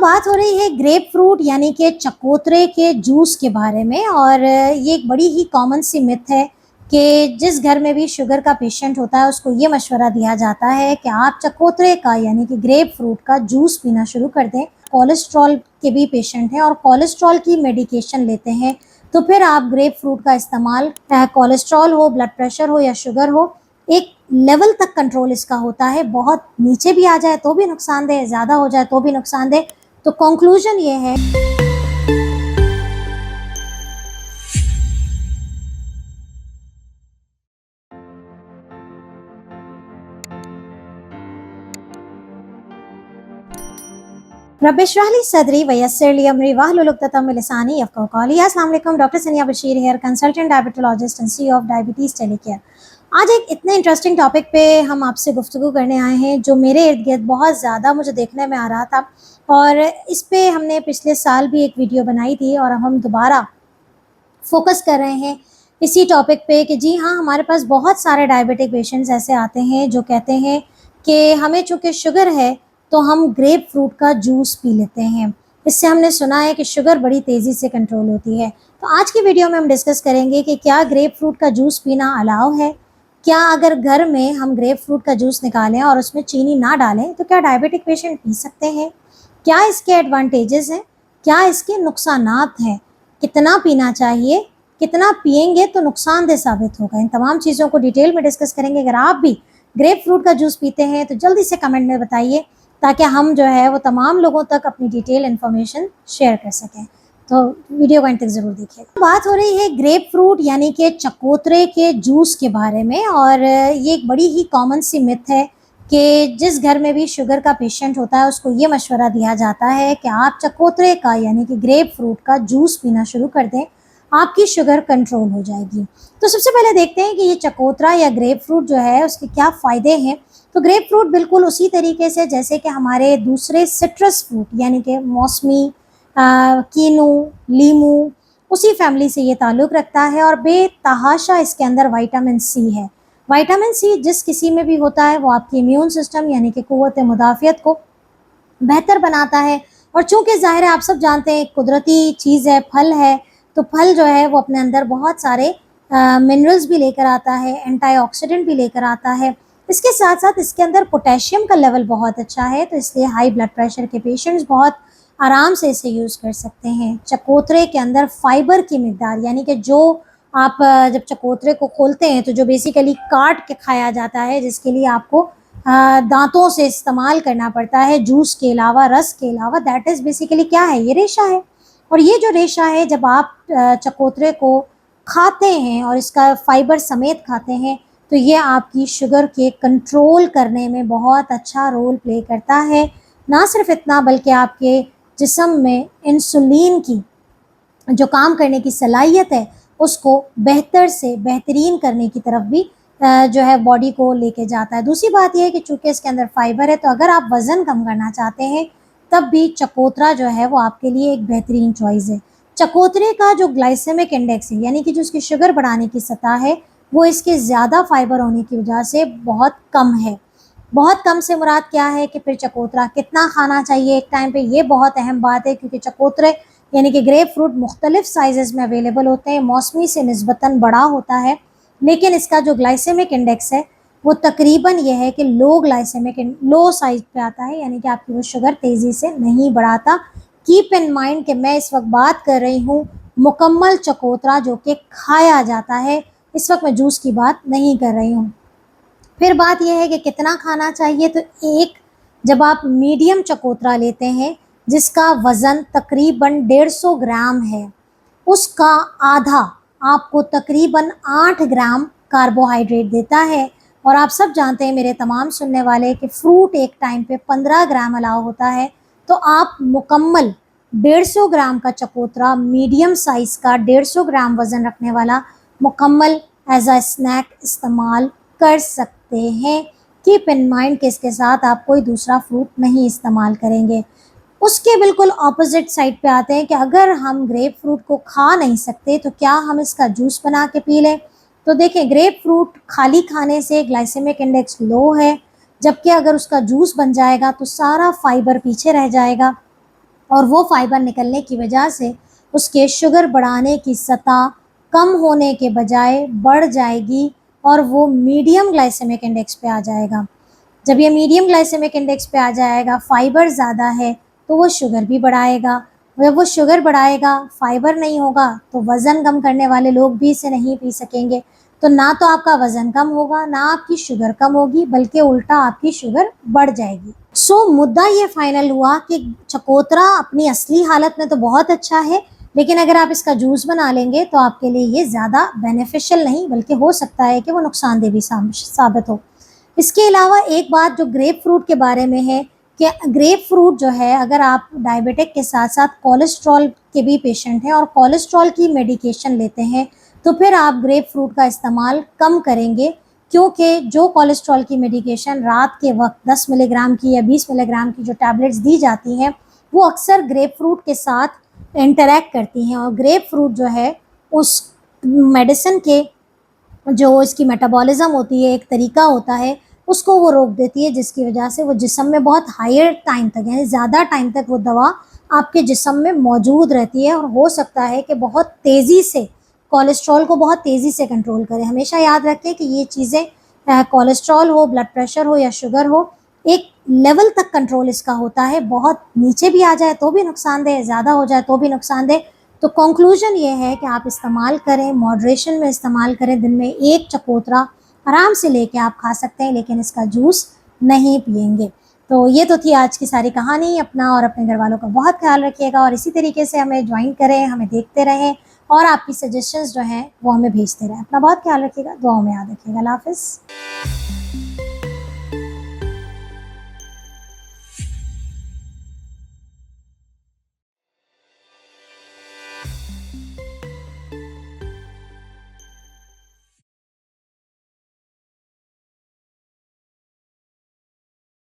बात हो रही है ग्रेप फ्रूट यानी कि चकोतरे के जूस के बारे में। और ये एक बड़ी ही कॉमन सी मिथ है कि जिस घर में भी शुगर का पेशेंट होता है उसको ये मशवरा दिया जाता है कि आप चकोतरे का यानी कि ग्रेप फ्रूट का जूस पीना शुरू कर दें। कोलेस्ट्रॉल के भी पेशेंट हैं और कोलेस्ट्रॉल की मेडिकेशन लेते हैं, तो फिर आप ग्रेप फ्रूट का इस्तेमाल, कोलेस्ट्रॉल हो, ब्लड प्रेशर हो या शुगर हो, एक लेवल तक कंट्रोल इसका होता है। बहुत नीचे भी आ जाए तो भी नुकसानदेह, ज़्यादा हो जाए तो भी नुकसानदेह। तो कंक्लूजन ये है। रब इश्रह ली सदरी वयस्सिर ली अमरी वाहलुल उक़दतम मिन लिसानी यफ़क़हू क़ौली। अस्सलाम वालेकुम, doctor Sania Bashir here, consultant diabetologist and CEO of diabetes telecare. आज एक इतने इंटरेस्टिंग टॉपिक पे हम आपसे गुफ्तगू करने आए हैं जो मेरे इर्द गिर्द बहुत ज़्यादा मुझे देखने में आ रहा था, और इस पे हमने पिछले साल भी एक वीडियो बनाई थी और अब हम दोबारा फोकस कर रहे हैं इसी टॉपिक पे कि जी हाँ, हमारे पास बहुत सारे डायबिटिक पेशेंट्स ऐसे आते हैं जो कहते हैं कि हमें चूँकि शुगर है तो हम ग्रेप फ्रूट का जूस पी लेते हैं। इससे हमने सुना है कि शुगर बड़ी तेज़ी से कंट्रोल होती है। तो आज की वीडियो में हम डिस्कस करेंगे कि क्या ग्रेप फ्रूट का जूस पीना अलाउ है, क्या अगर घर में हम ग्रेप फ्रूट का जूस निकालें और उसमें चीनी ना डालें तो क्या डायबिटिक पेशेंट पी सकते हैं, क्या इसके एडवांटेजेस हैं, क्या इसके नुकसानात हैं, कितना पीना चाहिए, कितना पिएंगे तो नुकसानदेह साबित होगा। इन तमाम चीज़ों को डिटेल में डिस्कस करेंगे। अगर आप भी ग्रेप फ्रूट का जूस पीते हैं तो जल्दी से कमेंट में बताइए ताकि हम जो है वो तमाम लोगों तक अपनी डिटेल इन्फॉर्मेशन शेयर कर सकें। तो वीडियो को अंत तक ज़रूर देखिएगा। बात हो रही है ग्रेप फ्रूट यानी कि चकोतरे के जूस के बारे में, और ये एक बड़ी ही कॉमन सी मिथ है कि जिस घर में भी शुगर का पेशेंट होता है उसको ये मशवरा दिया जाता है कि आप चकोतरे का यानी कि ग्रेप फ्रूट का जूस पीना शुरू कर दें, आपकी शुगर कंट्रोल हो जाएगी। तो सबसे पहले देखते हैं कि ये चकोतरा या ग्रेप फ्रूट जो है उसके क्या फ़ायदे हैं। तो ग्रेप फ्रूट बिल्कुल उसी तरीके से जैसे कि हमारे दूसरे सिट्रस फ्रूट यानी कि मौसमी, कीनू, लीमू, उसी फैमिली से ये ताल्लुक़ रखता है, और बेतहाशा इसके अंदर विटामिन सी है। विटामिन सी जिस किसी में भी होता है वो आपकी इम्यून सिस्टम यानी कि क़ुव्वत मुदाफ़ियत को बेहतर बनाता है। और चूँकि ज़ाहिर है आप सब जानते हैं कुदरती चीज़ है, फल है, तो फल जो है वो अपने अंदर बहुत सारे मिनरल्स भी लेकर आता है, एंटीऑक्सीडेंट भी लेकर आता है। इसके साथ साथ इसके अंदर पोटेशियम का लेवल बहुत अच्छा है, तो इसलिए हाई ब्लड प्रेशर के पेशेंट्स बहुत आराम से इसे यूज़ कर सकते हैं। चकोतरे के अंदर फाइबर की मिकदार यानी कि जो आप जब चकोतरे को खोलते हैं तो जो बेसिकली काट के खाया जाता है, जिसके लिए आपको दांतों से इस्तेमाल करना पड़ता है जूस के अलावा, रस के अलावा, दैट इज़ बेसिकली क्या है, ये रेशा है। और ये जो रेशा है जब आप चकोतरे को खाते हैं और इसका फाइबर समेत खाते हैं तो ये आपकी शुगर के कंट्रोल करने में बहुत अच्छा रोल प्ले करता है। ना सिर्फ इतना बल्कि आपके जिस्म में इंसुलिन की जो काम करने की सलाहियत है उसको बेहतर से बेहतरीन करने की तरफ भी जो है बॉडी को लेके जाता है। दूसरी बात यह है कि चूँकि इसके अंदर फाइबर है तो अगर आप वज़न कम करना चाहते हैं तब भी चकोतरा जो है वो आपके लिए एक बेहतरीन चॉइस है। चकोतरे का जो ग्लाइसेमिक इंडेक्स है यानी कि जो उसकी शुगर बढ़ाने की सतह है वो इसके ज़्यादा फाइबर होने की वजह से बहुत कम है। बहुत कम से मुराद क्या है कि फिर चकोतरा कितना खाना चाहिए एक टाइम पे, ये बहुत अहम बात है, क्योंकि चकोतरे यानी कि ग्रेप फ्रूट मुख्तलिफ साइज़ में अवेलेबल होते हैं। मौसमी से निस्बतन बड़ा होता है, लेकिन इसका जो ग्लाइसेमिक इंडेक्स है वो तकरीबन ये है कि लो साइज पे आता है, यानी कि आपकी वो शुगर तेज़ी से नहीं बढ़ाता। कीप इन माइंड कि मैं इस वक्त बात कर रही हूँ मुकम्मल चकोतरा जो कि खाया जाता है, इस वक्त मैं जूस की बात नहीं कर रही हूँ। फिर बात यह है कि कितना खाना चाहिए, तो एक जब आप मीडियम चकोतरा लेते हैं जिसका वज़न तकरीबन 150 ग्राम है, उसका आधा आपको तकरीबन 8 ग्राम कार्बोहाइड्रेट देता है। और आप सब जानते हैं मेरे तमाम सुनने वाले कि फ्रूट एक टाइम पे 15 ग्राम अलाउ होता है, तो आप मुकम्मल 150 ग्राम का चकोतरा, मीडियम साइज़ का 150 ग्राम वज़न रखने वाला, मुकम्मल एज अ स्नैक इस्तेमाल कर सकते हैं। कीप इन माइंड कि इसके साथ आप कोई दूसरा फ्रूट नहीं इस्तेमाल करेंगे। उसके बिल्कुल ऑपोजिट साइड पे आते हैं कि अगर हम ग्रेप फ्रूट को खा नहीं सकते तो क्या हम इसका जूस बना के पी लें। तो देखें, ग्रेप फ्रूट खाली खाने से ग्लाइसेमिक इंडेक्स लो है, जबकि अगर उसका जूस बन जाएगा तो सारा फाइबर पीछे रह जाएगा और वो फाइबर निकलने की वजह से उसके शुगर बढ़ाने की सतह कम होने के बजाय बढ़ जाएगी और वो मीडियम ग्लाइसेमिक इंडेक्स पे आ जाएगा। जब ये मीडियम ग्लाइसेमिक इंडेक्स पे आ जाएगा, फाइबर ज़्यादा है तो वो शुगर भी बढ़ाएगा। जब वो शुगर बढ़ाएगा, फाइबर नहीं होगा तो वज़न कम करने वाले लोग भी इसे नहीं पी सकेंगे। तो ना तो आपका वज़न कम होगा, ना आपकी शुगर कम होगी, बल्कि उल्टा आपकी शुगर बढ़ जाएगी। मुद्दा ये फाइनल हुआ कि चकोतरा अपनी असली हालत में तो बहुत अच्छा है, लेकिन अगर आप इसका जूस बना लेंगे तो आपके लिए ये ज़्यादा बेनिफिशियल नहीं, बल्कि हो सकता है कि वो नुकसानदेह भी साबित हो। इसके अलावा एक बात जो ग्रेप फ्रूट के बारे में है कि ग्रेप फ्रूट जो है, अगर आप डायबिटिक के साथ साथ कोलेस्ट्रॉल के भी पेशेंट हैं और कोलेस्ट्रॉल की मेडिकेशन लेते हैं, तो फिर आप ग्रेप फ्रूट का इस्तेमाल कम करेंगे, क्योंकि जो कोलेस्ट्रॉल की मेडिकेशन रात के वक्त 10 मिलीग्राम की या 20 मिलीग्राम की जो टैबलेट्स दी जाती हैं, वो अक्सर ग्रेप फ्रूट के साथ इंटरैक्ट करती हैं और ग्रेप फ्रूट जो है उस मेडिसिन के जो इसकी मेटाबॉलिज्म होती है, एक तरीका होता है, उसको वो रोक देती है, जिसकी वजह से वो जिस्म में बहुत हायर टाइम तक, यानी ज़्यादा टाइम तक वो दवा आपके जिस्म में मौजूद रहती है और हो सकता है कि बहुत तेज़ी से कोलेस्ट्रॉल को बहुत तेज़ी से कंट्रोल करे। हमेशा याद रखें कि ये चीज़ें कोलेस्ट्रॉल हो, ब्लड प्रेशर हो या शुगर हो, एक लेवल तक कंट्रोल इसका होता है। बहुत नीचे भी आ जाए तो भी नुकसानदेह, ज़्यादा हो जाए तो भी नुकसानदेह। तो कंक्लूजन ये है कि आप इस्तेमाल करें, मॉडरेशन में इस्तेमाल करें। दिन में 1 चकोतरा आराम से लेके आप खा सकते हैं, लेकिन इसका जूस नहीं पिएंगे। तो ये तो थी आज की सारी कहानी। अपना और अपने घर वालों का बहुत ख्याल रखिएगा और इसी तरीके से हमें ज्वाइन करें, हमें देखते रहें और आपकी सजेशंस जो हैं वो हमें भेजते रहें। अपना बहुत ख्याल रखिएगा, दुआओं में याद रखिएगा। अल्लाह हाफ़िज़।